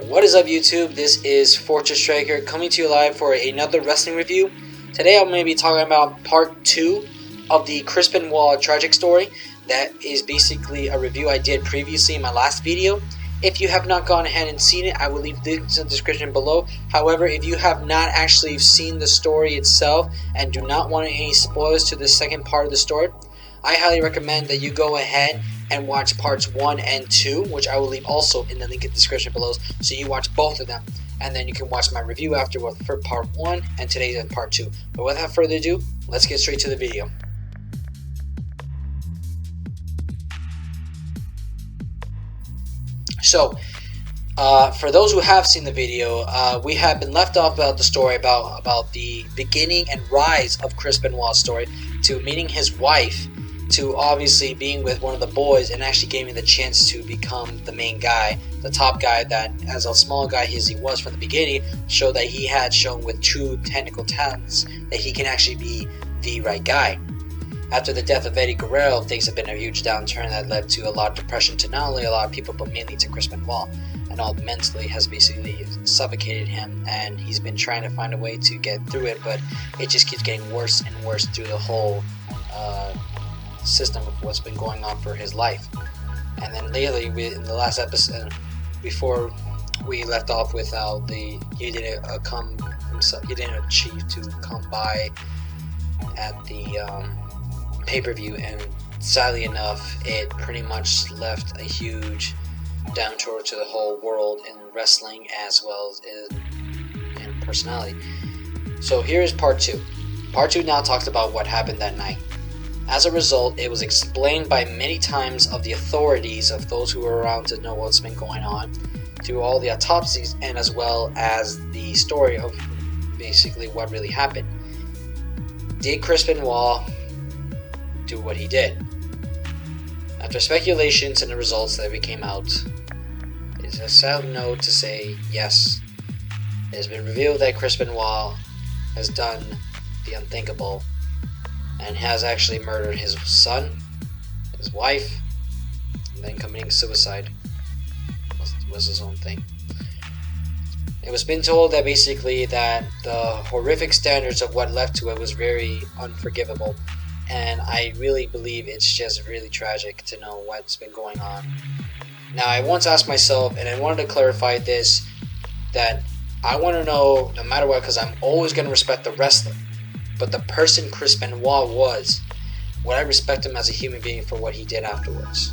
What is up, YouTube? This is Fortress Striker coming to you live for another wrestling review. Today I'm going to be talking about part 2 of the Chris Benoit tragic story. That is basically a review I did previously in my last video. If you have not gone ahead and seen it, I will leave links in the description below. However, if you have not actually seen the story itself and do not want any spoilers to the second part of the story, I highly recommend that you go ahead and watch parts 1 and 2, which I will leave also in the link in the description below, so you watch both of them, and then you can watch my review afterward for part 1 and today's in part 2. But without further ado, let's get straight to the video. So, for those who have seen the video, we have been left off about the story about the beginning and rise of Chris Benoit's story, to meeting his wife, to obviously being with one of the boys and actually giving the chance to become the main guy, the top guy that, as a small guy as he was from the beginning, showed that he had shown with true technical talents that he can actually be the right guy. After the death of Eddie Guerrero, things have been a huge downturn that led to a lot of depression to not only a lot of people, but mainly to Chris Benoit. And all mentally has basically suffocated him, and he's been trying to find a way to get through it, but it just keeps getting worse and worse through the whole system of what's been going on for his life. And then lately, in the last episode, before we left off with how he didn't achieve to come by at the pay-per-view, and sadly enough, it pretty much left a huge downturn to the whole world in wrestling as well as in personality. So here's part 2. Part 2 now talks about what happened that night. As a result, it was explained by many times of the authorities, of those who were around to know what's been going on, through all the autopsies, and as well as the story of basically what really happened. Did Chris Benoit do what he did? After speculations and the results that came out, it's a sad note to say yes. It has been revealed that Chris Benoit has done the unthinkable and has actually murdered his son, his wife, and then committing suicide was his own thing. It was been told that basically that the horrific standards of what led to it was very unforgivable, and I really believe it's just really tragic to know what's been going on. Now, I once asked myself, and I wanted to clarify this, that I want to know, no matter what, because I'm always going to respect the wrestler, but the person Chris Benoit was, would I respect him as a human being for what he did afterwards?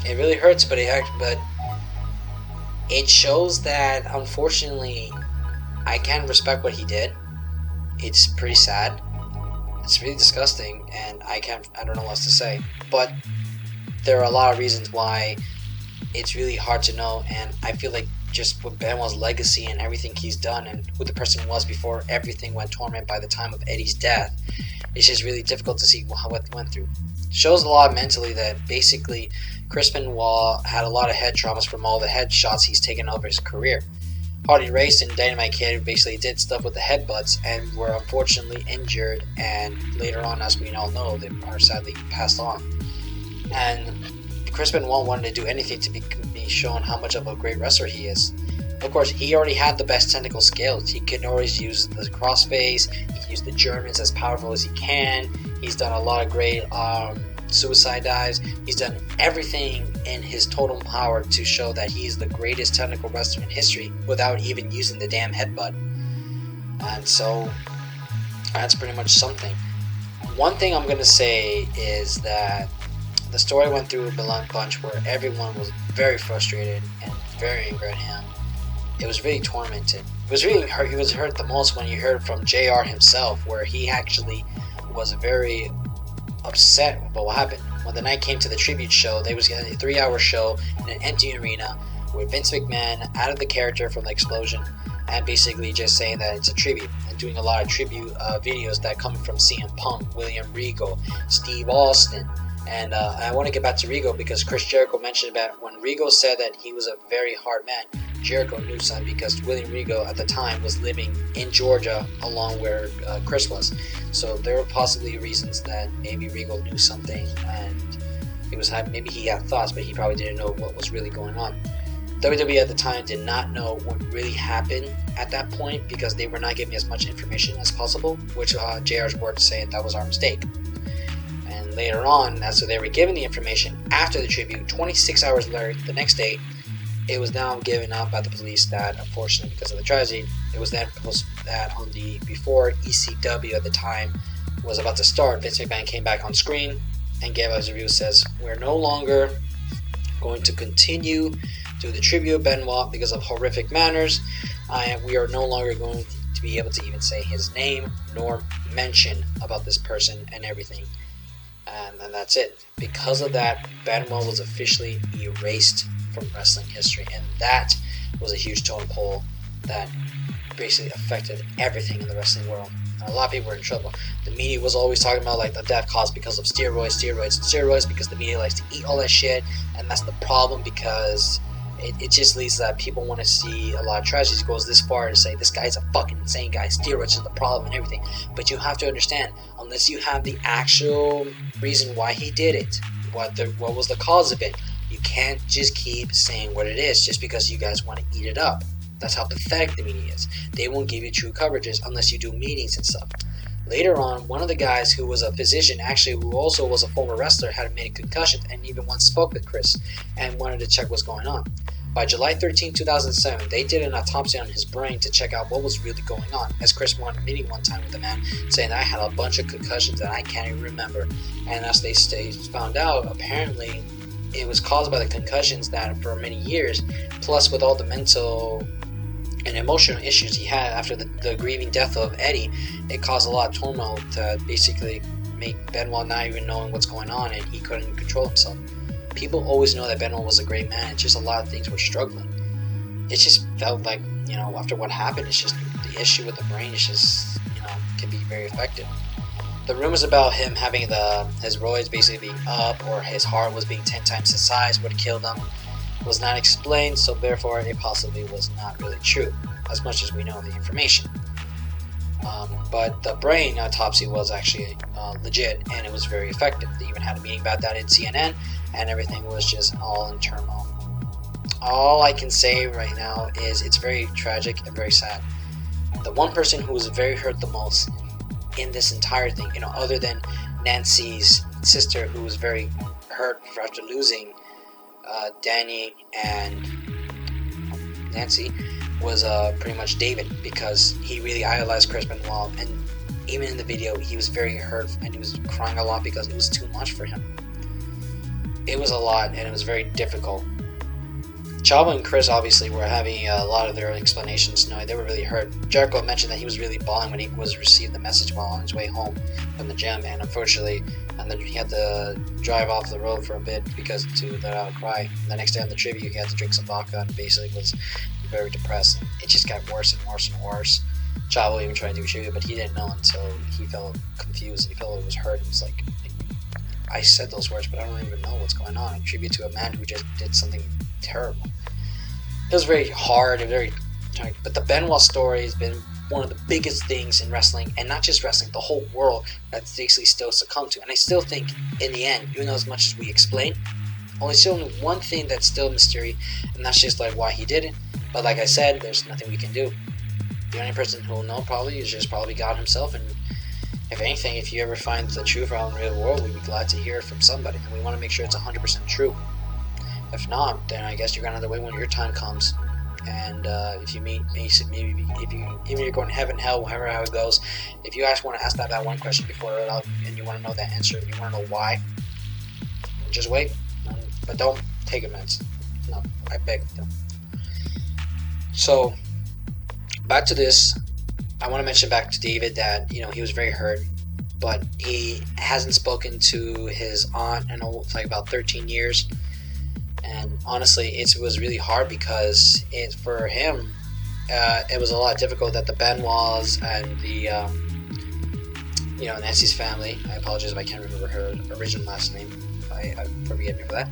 It really hurts, but it shows that, unfortunately, I can't respect what he did. It's pretty sad. It's really disgusting, and I don't know what else to say. But there are a lot of reasons why it's really hard to know, and I feel like just with Benoit's legacy and everything he's done and who the person was before everything went torment by the time of Eddie's death, it's just really difficult to see what he went through. It shows a lot mentally that basically Chris Benoit had a lot of head traumas from all the headshots he's taken over his career. Hardy Race and Dynamite Kid basically did stuff with the headbutts and were unfortunately injured, and later on, as we all know, they are sadly passed on. And Chris Benoit wanted to do anything to be shown how much of a great wrestler he is. Of course, he already had the best technical skills. He can always use the crossface, he can use the Germans as powerful as he can. He's done a lot of great suicide dives. He's done everything in his total power to show that he's the greatest technical wrestler in history without even using the damn headbutt. And so, that's pretty much something. One thing I'm going to say is that the story went through a bunch where everyone was very frustrated and very angry at him. It was really tormented. It was really hurt. He was hurt the most when you heard from JR himself, where he actually was very upset about what happened. When the night came to the tribute show, they was getting a 3-hour show in an empty arena with Vince McMahon out of the character from the explosion, and basically just saying that it's a tribute, and doing a lot of tribute videos that come from CM Punk, William Regal, Steve Austin. And I want to get back to Regal because Chris Jericho mentioned about when Regal said that he was a very hard man. Jericho knew something because William Regal at the time was living in Georgia along where Chris was. So there were possibly reasons that maybe Regal knew something, and maybe he had thoughts, but he probably didn't know what was really going on. WWE at the time did not know what really happened at that point because they were not giving as much information as possible, which JR's words saying that was our mistake. And later on, as they were given the information after the tribute, 26 hours later, the next day, it was now given up by the police that, unfortunately, because of the tragedy, it was that on the before ECW at the time was about to start, Vince McMahon came back on screen and gave us a review. Says, we're no longer going to continue to the tribute of Benoit because of horrific manners. We are no longer going to be able to even say his name nor mention about this person and everything. And then that's it. Because of that, Benoit was officially erased from wrestling history, and that was a huge totem pole that basically affected everything in the wrestling world. And a lot of people were in trouble. The media was always talking about like the death caused because of steroids, because the media likes to eat all that shit, and that's the problem because it just leads to that people want to see a lot of tragedies. It goes this far to say this guy's a fucking insane guy, steroids is the problem and everything. But you have to understand, unless you have the actual reason why he did it, what was the cause of it, you can't just keep saying what it is just because you guys want to eat it up. That's how pathetic the media is. They won't give you true coverages unless you do meetings and stuff. Later on, one of the guys who was a physician, actually who also was a former wrestler, had many concussions and even once spoke with Chris and wanted to check what's going on. By July 13, 2007, they did an autopsy on his brain to check out what was really going on, as Chris wanted a meeting one time with the man, saying, I had a bunch of concussions that I can't even remember. And as they found out, apparently it was caused by the concussions that for many years, plus with all the mental and emotional issues he had after the grieving death of Eddie, it caused a lot of turmoil to basically make Benoit not even knowing what's going on, and he couldn't control himself. People always know that Benoit was a great man. It's just a lot of things were struggling. It just felt like, after what happened, it's just the issue with the brain is just, can be very effective. The rumors about him having his roids basically being up or his heart was being 10 times his size would kill them was not explained, so therefore it possibly was not really true, as much as we know the information. But the brain autopsy was actually legit, and it was very effective. They even had a meeting about that in CNN, and everything was just all in turmoil. All I can say right now is it's very tragic and very sad. The one person who was very hurt the most in this entire thing, other than Nancy's sister, who was very hurt after losing Danny and Nancy, was pretty much David, because he really idolized Chris Benoit, and even in the video he was very hurt and he was crying a lot because it was too much for him. It was a lot and it was very difficult. Chavo and Chris obviously were having a lot of their explanations. They were really hurt. Jericho mentioned that he was really bawling when he received the message while on his way home from the gym, and unfortunately, he had to drive off the road for a bit because to let out a cry. The next day on the tribute, he had to drink some vodka and basically was very depressed. And it just got worse and worse and worse. Chavo even tried to do tribute, but he didn't know until he felt confused. He felt it was hurt. He was like, I said those words, but I don't even know what's going on. A tribute to a man who just did something terrible. It was very hard and very tragic. But the Benoit story has been one of the biggest things in wrestling, and not just wrestling, the whole world, that's basically still succumbed to. And I still think, in the end, even though as much as we explain, there's only one thing that's still a mystery, and that's just like why he did it. But like I said, there's nothing we can do. The only person who will know probably is just probably God himself. And if anything, if you ever find the truth out in the real world, we'd be glad to hear it from somebody, and we want to make sure it's 100% true. If not, then I guess you're gonna have to wait when your time comes. And if you meet, maybe if you're going to heaven, hell, however how it goes, if you want to ask that one question before it out, and you want to know that answer, and you want to know why, just wait. But don't take offense. No, I beg. Don't. So back to this, I want to mention back to David that he was very hurt, but he hasn't spoken to his aunt in like about 13 years. And honestly, it was really hard because for him, it was a lot difficult that the Benoits and the, Nancy's family, I apologize if I can't remember her original last name, I forgive me for that,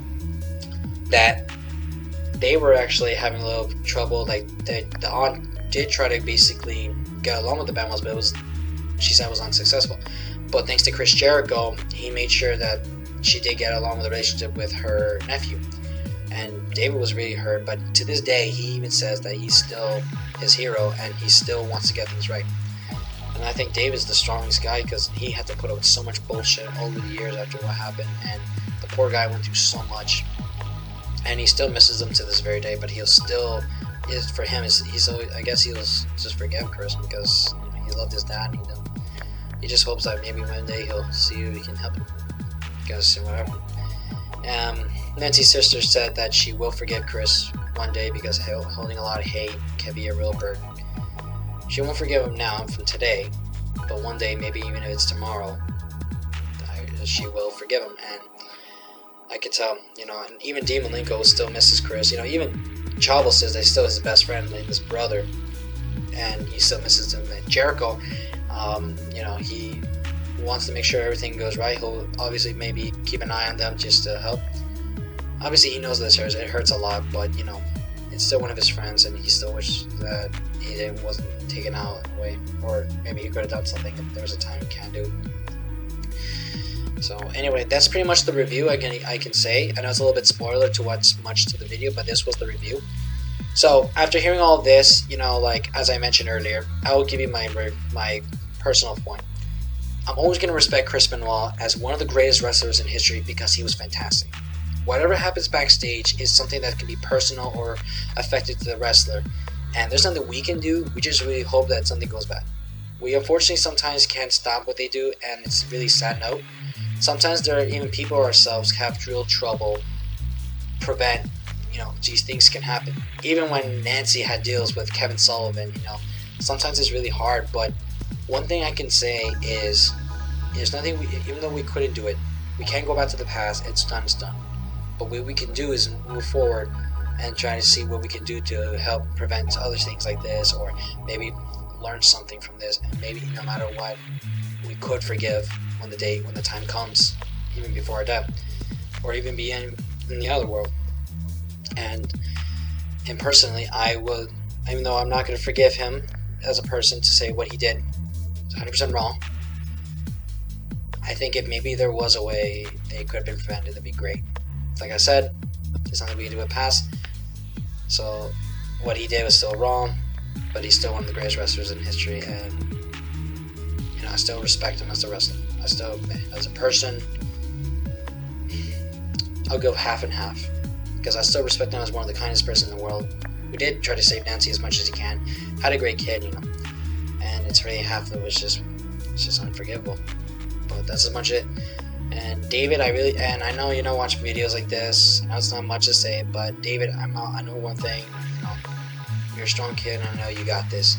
that they were actually having a little trouble. Like, the aunt did try to basically get along with the Benoits, but she said it was unsuccessful. But thanks to Chris Jericho, he made sure that she did get along with the relationship with her nephew. And David was really hurt, but to this day, he even says that he's still his hero and he still wants to get things right. And I think David's the strongest guy because he had to put up with so much bullshit over the years after what happened, and the poor guy went through so much, and he still misses them to this very day. But he'll still, for him, I guess he'll just forgive Chris because he loved his dad, and he just hopes that maybe one day he'll see who he can help him. Because whatever. Nancy's sister said that she will forgive Chris one day because holding a lot of hate can be a real burden. She won't forgive him now from today, but one day, maybe even if it's tomorrow, she will forgive him. And I could tell, and even Dean Malenko still misses Chris. Even Chavo says that he's still his best friend and his brother, and he still misses him. And Jericho, he wants to make sure everything goes right. He'll obviously maybe keep an eye on them just to help. Obviously, he knows that it hurts a lot, but it's still one of his friends, and he still wishes that he wasn't taken out away, or maybe he could have done something if there was a time he can do. So anyway, that's pretty much the review I can say. I know it's a little bit spoiler to what's much to the video, but this was the review. So after hearing all of this, as I mentioned earlier, I will give you my personal point. I'm always going to respect Chris Benoit as one of the greatest wrestlers in history because he was fantastic. Whatever happens backstage is something that can be personal or affected to the wrestler, and there's nothing we can do. We just really hope that something goes bad. We unfortunately sometimes can't stop what they do, and it's a really sad note. Sometimes there are even people ourselves have real trouble prevent, these things can happen. Even when Nancy had deals with Kevin Sullivan, sometimes it's really hard, but one thing I can say is there's nothing, even though we couldn't do it, we can't go back to the past. It's done, it's done. But what we can do is move forward and try to see what we can do to help prevent other things like this, or maybe learn something from this, and maybe no matter what, we could forgive when the time comes, even before our death, or even be in the other world. And personally, I would, even though I'm not going to forgive him as a person to say what he did is 100% wrong, I think if maybe there was a way they could have been prevented, that'd be great. Like I said, there's nothing we can do with past. So what he did was still wrong, but he's still one of the greatest wrestlers in history, and I still respect him as a wrestler. I still, as a person, I'll go half and half, because I still respect him as one of the kindest person in the world, who did try to save Nancy as much as he can, had a great kid, and it's really half of it was just unforgivable. But that's as much it. And David, I know you don't watch videos like this. I know it's not much to say, but David, I know one thing. You're a strong kid, and I know you got this.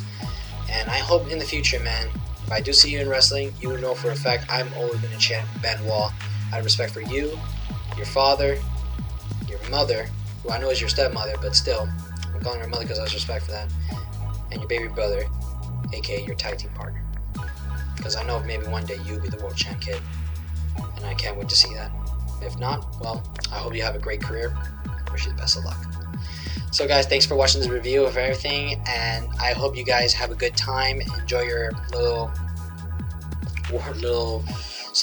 And I hope in the future, man, if I do see you in wrestling, you will know for a fact I'm always going to chant Benoit. Out of respect for you, your father, your mother, who I know is your stepmother, but still, I'm calling her mother because I have respect for that, and your baby brother, aka your tag team partner. Because I know maybe one day you'll be the world champ kid, and I can't wait to see that. If not, well, I hope you have a great career. I wish you the best of luck. So guys, thanks for watching this review of everything, and I hope you guys have a good time. Enjoy your little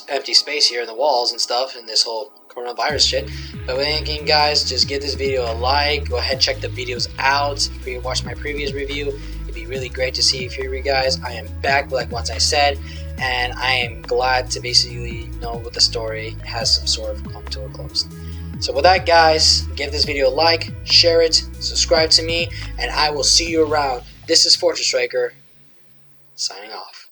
empty space here in the walls and stuff, and this whole coronavirus shit. But with anything, guys, just give this video a like. Go ahead and check the videos out. If you watched my previous review, it'd be really great to see you guys. I am back, like once I said, and I am glad to basically know what the story has some sort of come to a close. So with that, guys, give this video a like, share it, subscribe to me, and I will see you around. This is Fortress Striker, signing off.